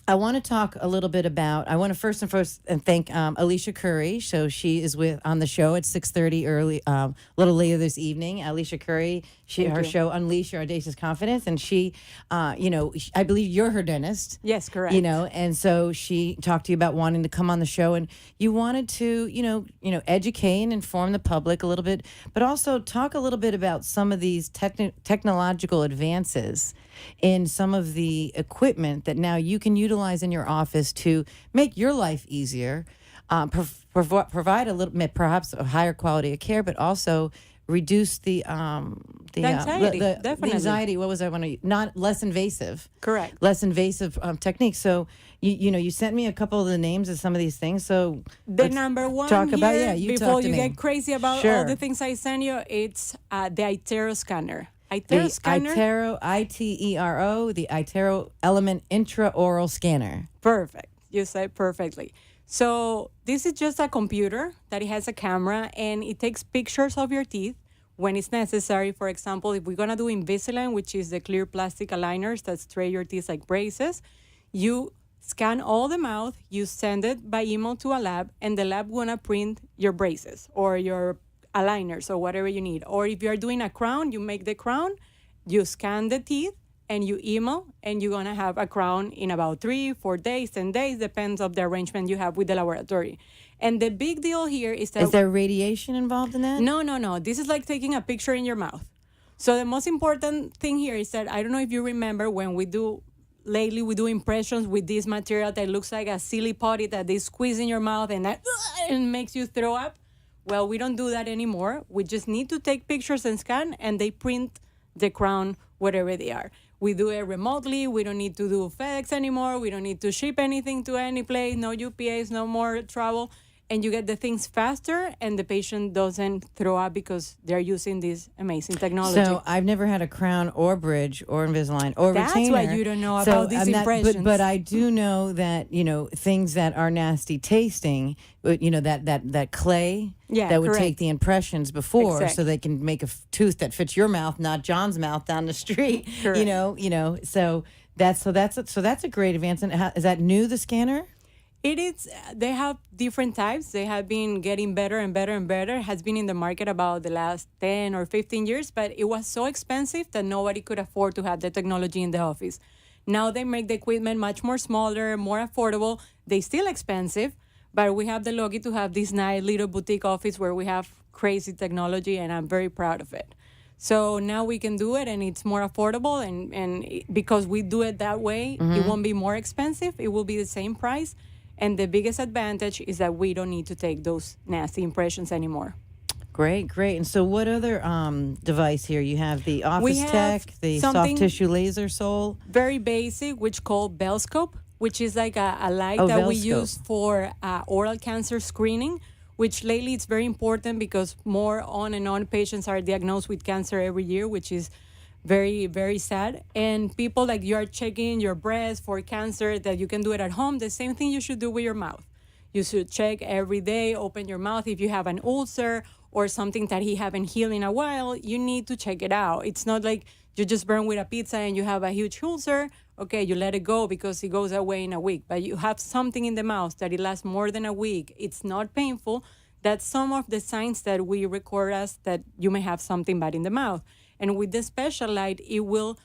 I want to talk a little bit about. I want to first and thank Alicia Curry. So she is on the show at 6:30 early, a little later this evening. Alicia Curry, her show Unleash Your Audacious Confidence, and she, I believe you're her dentist. Yes, correct. And so she talked to you about wanting to come on the show, and you wanted to, educate and inform the public a little bit, but also talk a little bit about some of these technological advances in some of the equipment that now you can utilize in your office to make your life easier, provide a little, perhaps a higher quality of care, but also reduce the anxiety. The anxiety. What was I want to? Not less invasive. Correct. Less invasive techniques. So you sent me a couple of the names of some of these things. So the number one talk here, about before you get crazy about all the things I send you, it's the iTero scanner. iTero scanner. ITERO, the iTero Element Intraoral Scanner. Perfect. You said perfectly. So this is just a computer that it has a camera, and it takes pictures of your teeth when it's necessary. For example, if we're going to do Invisalign, which is the clear plastic aligners that straighten your teeth like braces, you scan all the mouth, you send it by email to a lab, and the lab going to print your braces or your aligners or whatever you need. Or if you're doing a crown, you make the crown, you scan the teeth, and you email, and you're going to have a crown in about 3-4 days, 10 days, depends on the arrangement you have with the laboratory. And the big deal here is that... Is there radiation involved in that? No. This is like taking a picture in your mouth. So the most important thing here is that, I don't know if you remember when we do impressions with this material that looks like a silly potty that they squeeze in your mouth and that and makes you throw up. Well, we don't do that anymore. We just need to take pictures and scan, and they print the crown wherever they are. We do it remotely. We don't need to do FedEx anymore. We don't need to ship anything to any place. No UPS, no more travel. and you get the things faster, and the patient doesn't throw up because they're using this amazing technology. So I've never had a crown or bridge or Invisalign or That's retainer. why you don't know about these impressions. But I do know that, things that are nasty tasting, that clay that would correct. take the impressions before, Exactly. so they can make a tooth that fits your mouth, not John's mouth down the street. Correct. So that's a great advance. And is that new, the scanner? It is. They have different types. They have been getting better and better and better. Has been in the market about the last 10 or 15 years, but it was so expensive that nobody could afford to have the technology in the office. Now they make the equipment much more smaller, more affordable. They still expensive, but we have the lucky to have this nice little boutique office where we have crazy technology, and I'm very proud of it. So now we can do it, and it's more affordable, and because we do it that way, it won't be more expensive. It will be the same price. And the biggest advantage is that we don't need to take those nasty impressions anymore. Great. And so what other device here? You have the Office Tech, the soft tissue laser sole. Very basic, which called Bellscope, which is like a light that we use for oral cancer screening, which lately it's very important because more on and on patients are diagnosed with cancer every year, which is very, very sad. And people, like, you are checking your breast for cancer, that you can do it at home. The same thing you should do with your mouth. You should check every day, open your mouth. If you have an ulcer or something that he haven't healed in a while, you need to check it out. It's not like you just burn with a pizza and you have a huge ulcer. Okay, you let it go because it goes away in a week. But you have something in the mouth that it lasts more than a week. It's not painful. That's some of the signs that we record as that you may have something bad in the mouth. And with the special light, it will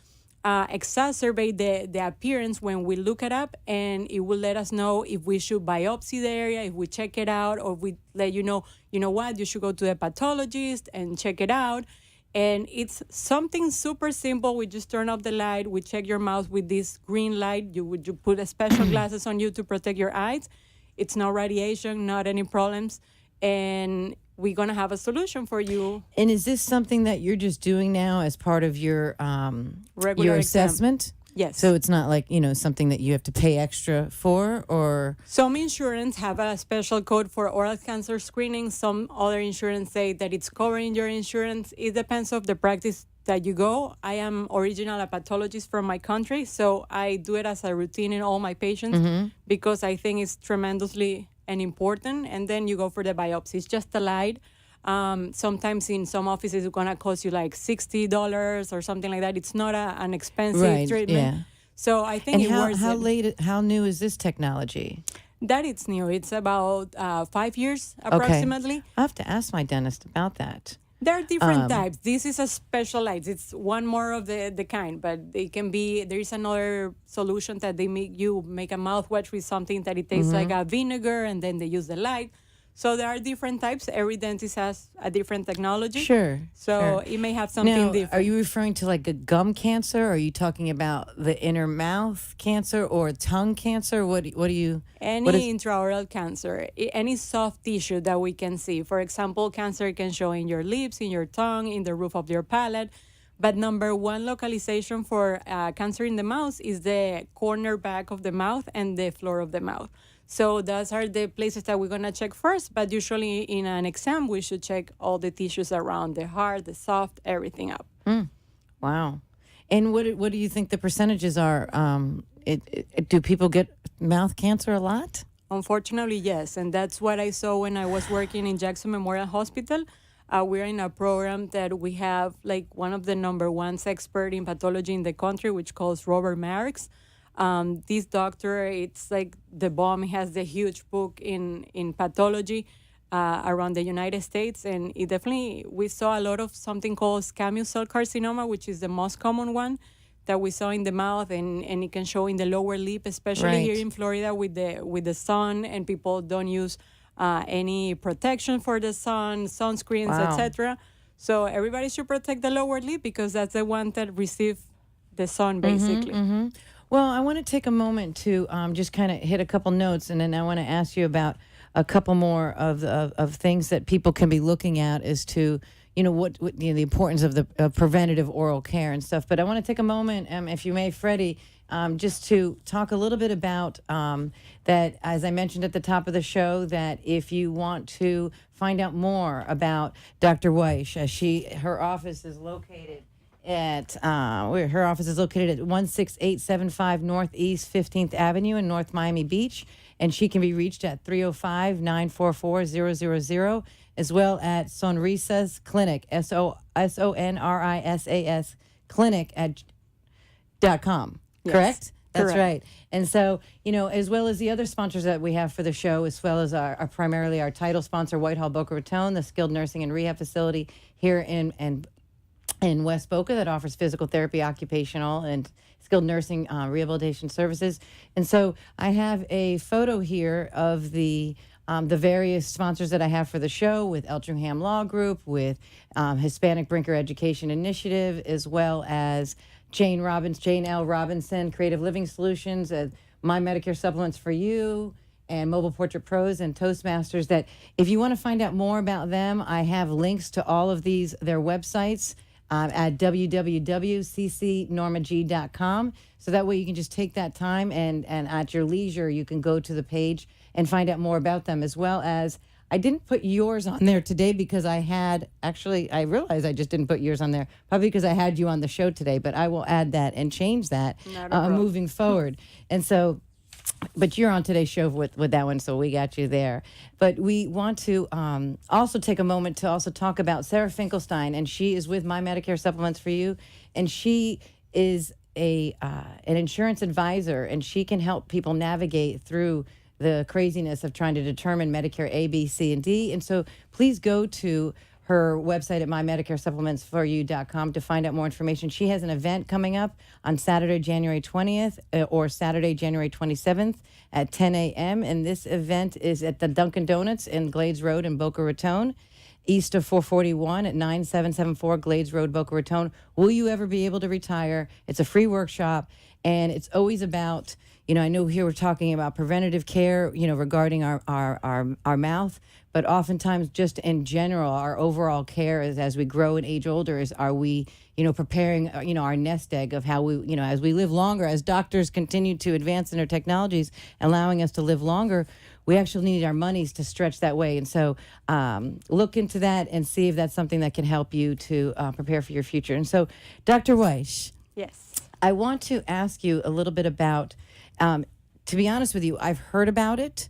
exacerbate the appearance when we look it up, and it will let us know if we should biopsy the area, if we check it out, or if we let you know what, you should go to the pathologist and check it out. And it's something super simple. We just turn off the light. We check your mouth with this green light. You put a special glasses on you to protect your eyes. It's no radiation, not any problems. And we're going to have a solution for you. And is this something that you're just doing now as part of your regular assessment? Exam. Yes. So it's not like, something that you have to pay extra for, or? Some insurance have a special code for oral cancer screening. Some other insurance say that it's covering your insurance. It depends on the practice that you go. I am originally a pathologist from my country, so I do it as a routine in all my patients because I think it's tremendously and important. And then you go for the biopsy. It's just a light. Sometimes in some offices it's gonna cost you like $60 or something like that. It's not an expensive treatment. Yeah. So I think how new is this technology? That it's new. It's about 5 years approximately. Okay. I have to ask my dentist about that. There are different types. This is a special light. It's one more of the kind, but they can be. There is another solution that they make a mouthwash with something that it tastes like a vinegar, and then they use the light. So there are different types. Every dentist has a different technology. Sure. So it may have something different. Are you referring to like a gum cancer? Or are you talking about the inner mouth cancer or tongue cancer? What do you? Any intraoral cancer, any soft tissue that we can see. For example, cancer can show in your lips, in your tongue, in the roof of your palate. But number one localization for cancer in the mouth is the corner back of the mouth and the floor of the mouth. So those are the places that we're going to check first. But usually in an exam, we should check all the tissues around the hard, the soft, everything up. Wow. And what do you think the percentages are? Do people get mouth cancer a lot? Unfortunately, yes. And that's what I saw when I was working in Jackson Memorial Hospital. We're in a program that we have like one of the number one expert in pathology in the country, which calls Robert Marks. This doctor, it's like the bomb. He has the huge book in pathology around the United States. And we saw a lot of something called squamous cell carcinoma, which is the most common one that we saw in the mouth, and it can show in the lower lip, especially here in Florida with the sun, and people don't use any protection for the sun, sunscreens, etc. So everybody should protect the lower lip because that's the one that receives the sun, basically. Well, I want to take a moment to just kind of hit a couple notes, and then I want to ask you about a couple more of things that people can be looking at as to, the importance of the preventative oral care and stuff. But I want to take a moment, if you may, Freddie, just to talk a little bit about that, as I mentioned at the top of the show, that if you want to find out more about Dr. Weish, her office is located at 16875 Northeast 15th Avenue in North Miami Beach, and she can be reached at 305-944-0000, as well at Sonrisas Clinic, SONRISAS Clinic .com. Yes, Correct? That's correct. right. And so, as well as the other sponsors that we have for the show, as well as our primarily our title sponsor, Whitehall Boca Raton, the skilled nursing and rehab facility here in West Boca that offers physical therapy, occupational, and skilled nursing rehabilitation services. And so I have a photo here of the various sponsors that I have for the show, with Eltringham Law Group, with Hispanic BRINKER Education Initiative, as well as Jane L. Robinson, Creative Living Solutions, My Medicare Supplements for You, and Mobile Portrait Pros and Toastmasters. That if you want to find out more about them, I have links to all of their websites at www.ccnormag.com. So that way you can just take that time and at your leisure, you can go to the page and find out more about them, as well as I didn't put yours on there today because I realized I just didn't put yours on there, probably because I had you on the show today, but I will add that and change that moving forward. And so, but you're on today's show with that one, so we got you there. But we want to also take a moment to also talk about Sara Finkelstein, and she is with My Medicare Supplements for You, and she is an insurance advisor, and she can help people navigate through the craziness of trying to determine Medicare A, B, C, and D. And so please go to her website at mymedicaresupplementsforyou.com to find out more information. She has an event coming up on Saturday, January 20th or Saturday, January 27th at 10 a.m. And this event is at the Dunkin' Donuts in Glades Road in Boca Raton, east of 441 at 9774 Glades Road, Boca Raton. Will you ever be able to retire? It's a free workshop, and it's always about, I know here we're talking about preventative care, regarding our mouth, but oftentimes just in general, our overall care is, as we grow and age older, are we, preparing, our nest egg of how we, as we live longer, as doctors continue to advance in their technologies, allowing us to live longer, we actually need our monies to stretch that way. And so look into that and see if that's something that can help you to prepare for your future. And so, Dr. Weish. Yes. I want to ask you a little bit about, to be honest with you, I've heard about it,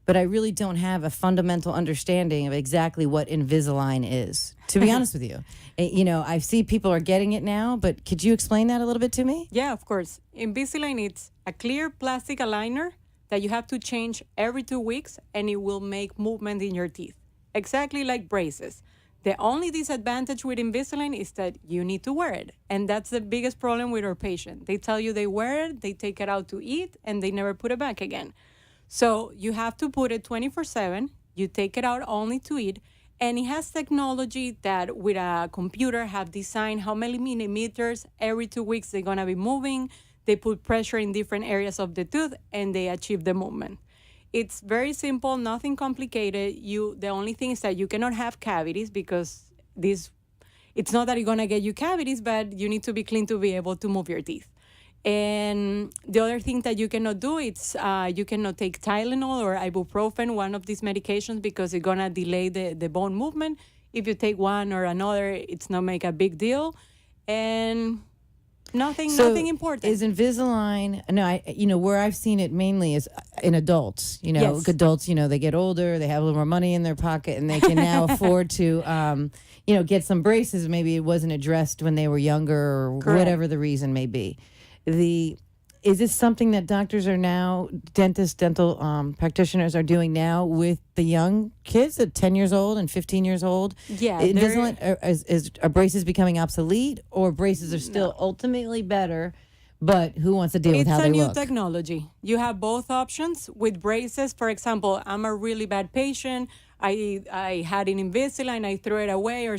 but I really don't have a fundamental understanding of exactly what Invisalign is, to be honest with you. I see people are getting it now, but could you explain that a little bit to me? Yeah, of course. Invisalign, it's a clear plastic aligner that you have to change every 2 weeks, and it will make movement in your teeth, exactly like braces. The only disadvantage with Invisalign is that you need to wear it. And that's the biggest problem with our patient. They tell you they wear it, they take it out to eat, and they never put it back again. So you have to put it 24/7. You take it out only to eat. And it has technology that with a computer have designed how many millimeters every 2 weeks they're going to be moving. They put pressure in different areas of the tooth, and they achieve the movement. It's very simple, nothing complicated. The only thing is that you cannot have cavities because it's not that it's going to get you cavities, but you need to be clean to be able to move your teeth. And the other thing that you cannot do is you cannot take Tylenol or ibuprofen, one of these medications, because it's going to delay the bone movement. If you take one or another, it's not make a big deal. And nothing important. Is Invisalign, where I've seen it mainly is in adults. Yes. Adults, they get older, they have a little more money in their pocket, and they can now afford to, get some braces. Maybe it wasn't addressed when they were younger, or Correct. Whatever the reason may be. Is this something that doctors are now, dental practitioners are doing now with the young kids at 10 years old and 15 years old? Yeah. Invisalign, are braces becoming obsolete, or braces are still ultimately better, but who wants to deal with how they look? It's a new technology. You have both options. With braces, for example, I'm a really bad patient. I had an Invisalign, I threw it away or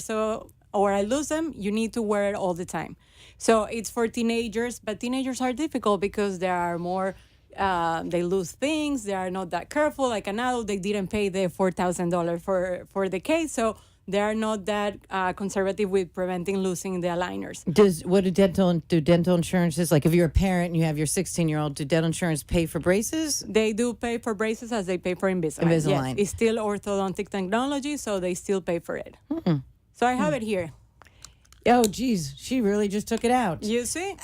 I lose them. You need to wear it all the time. So it's for teenagers, but teenagers are difficult because they are more, they lose things. They are not that careful. Like an adult, they didn't pay the $4,000 for the case. So they are not that conservative with preventing losing the aligners. What do dental insurances, like if you're a parent and you have your 16-year-old, do dental insurance pay for braces? They do pay for braces as they pay for Invisalign. Yes, it's still orthodontic technology, so they still pay for it. So I have it here. Oh, geez, she really just took it out. You see?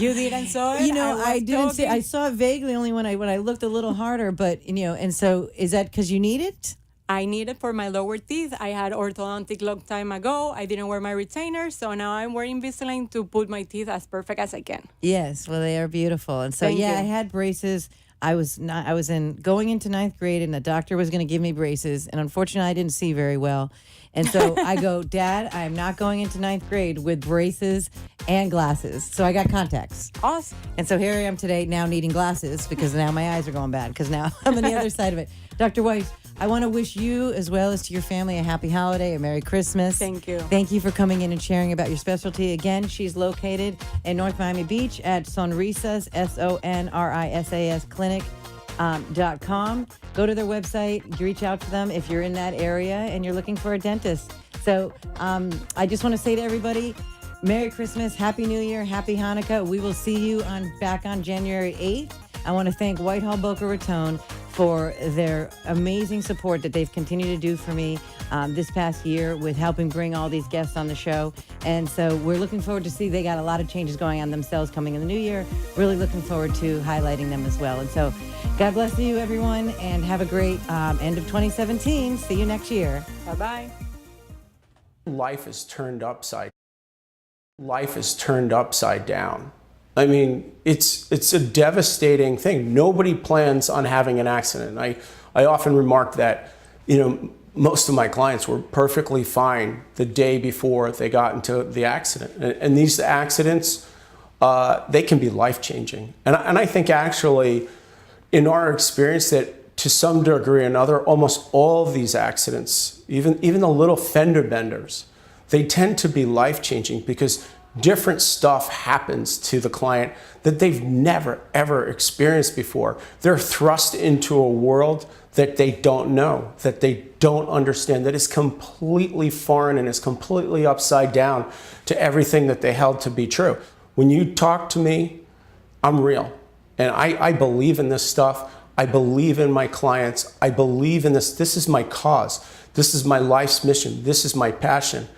You didn't saw it? You know, I didn't see. I saw it vaguely only when I looked a little harder. But and so is that because you need it? I need it for my lower teeth. I had orthodontic long time ago. I didn't wear my retainer, so now I'm wearing Invisalign to put my teeth as perfect as I can. Yes, well, they are beautiful, and so Thank you. I had braces. I was going into 9th grade, and the doctor was going to give me braces, and unfortunately, I didn't see very well. And so I go, Dad, I'm not going into 9th grade with braces and glasses. So I got contacts. Awesome. And so here I am today now needing glasses because now my eyes are going bad because now I'm on the other side of it. Dr. Weiss, I want to wish you as well as to your family a happy holiday, a Merry Christmas. Thank you. Thank you for coming in and sharing about your specialty. Again, she's located in North Miami Beach at Sonrisas, SONRISAS Clinic. .com. Go to their website, reach out to them if you're in that area and you're looking for a dentist. So I just want to say to everybody, Merry Christmas, Happy New Year, Happy Hanukkah. We will see you back on January 8th. I want to thank Whitehall Boca Raton for their amazing support that they've continued to do for me this past year with helping bring all these guests on the show. And so we're looking forward to see they got a lot of changes going on themselves coming in the new year. Really looking forward to highlighting them as well. And so God bless you, everyone, and have a great end of 2017. See you next year. Bye-bye. Life is turned upside down. I mean, it's a devastating thing. Nobody plans on having an accident. I often remark that, most of my clients were perfectly fine the day before they got into the accident. And these accidents, they can be life-changing. And I think actually, in our experience, that to some degree or another, almost all of these accidents, even the little fender benders, they tend to be life-changing because different stuff happens to the client that they've never, ever experienced before. They're thrust into a world that they don't know, that they don't understand, that is completely foreign and is completely upside down to everything that they held to be true. When you talk to me, I'm real. And I believe in this stuff. I believe in my clients. I believe in this. This is my cause. This is my life's mission. This is my passion.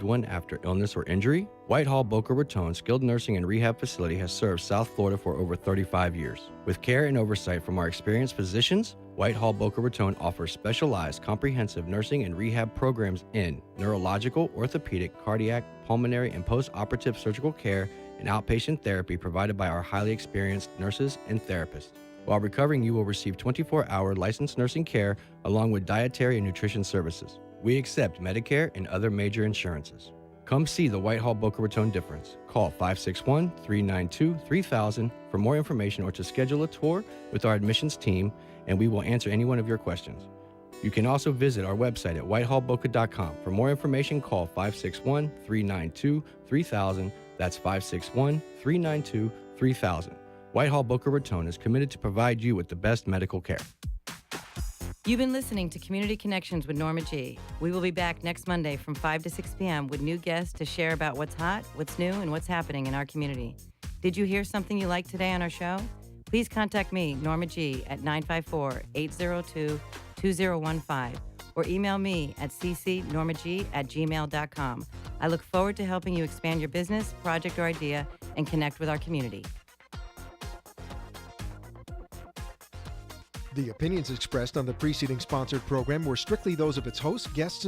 One after illness or injury, Whitehall Boca Raton Skilled Nursing and Rehab Facility has served South Florida for over 35 years. With care and oversight from our experienced physicians, Whitehall Boca Raton offers specialized comprehensive nursing and rehab programs in neurological, orthopedic, cardiac, pulmonary, and post-operative surgical care and outpatient therapy provided by our highly experienced nurses and therapists. While recovering, you will receive 24-hour licensed nursing care along with dietary and nutrition services. We accept Medicare and other major insurances. Come see the Whitehall Boca Raton difference. Call 561-392-3000 for more information or to schedule a tour with our admissions team, and we will answer any one of your questions. You can also visit our website at whitehallboca.com. For more information, call 561-392-3000. That's 561-392-3000. Whitehall Boca Raton is committed to provide you with the best medical care. You've been listening to Community Connections with Norma G. We will be back next Monday from 5 to 6 p.m. with new guests to share about what's hot, what's new, and what's happening in our community. Did you hear something you liked today on our show? Please contact me, Norma G, at 954-802-2015 or email me at ccnormag@gmail.com. I look forward to helping you expand your business, project, or idea and connect with our community. The opinions expressed on the preceding sponsored program were strictly those of its hosts, guests, and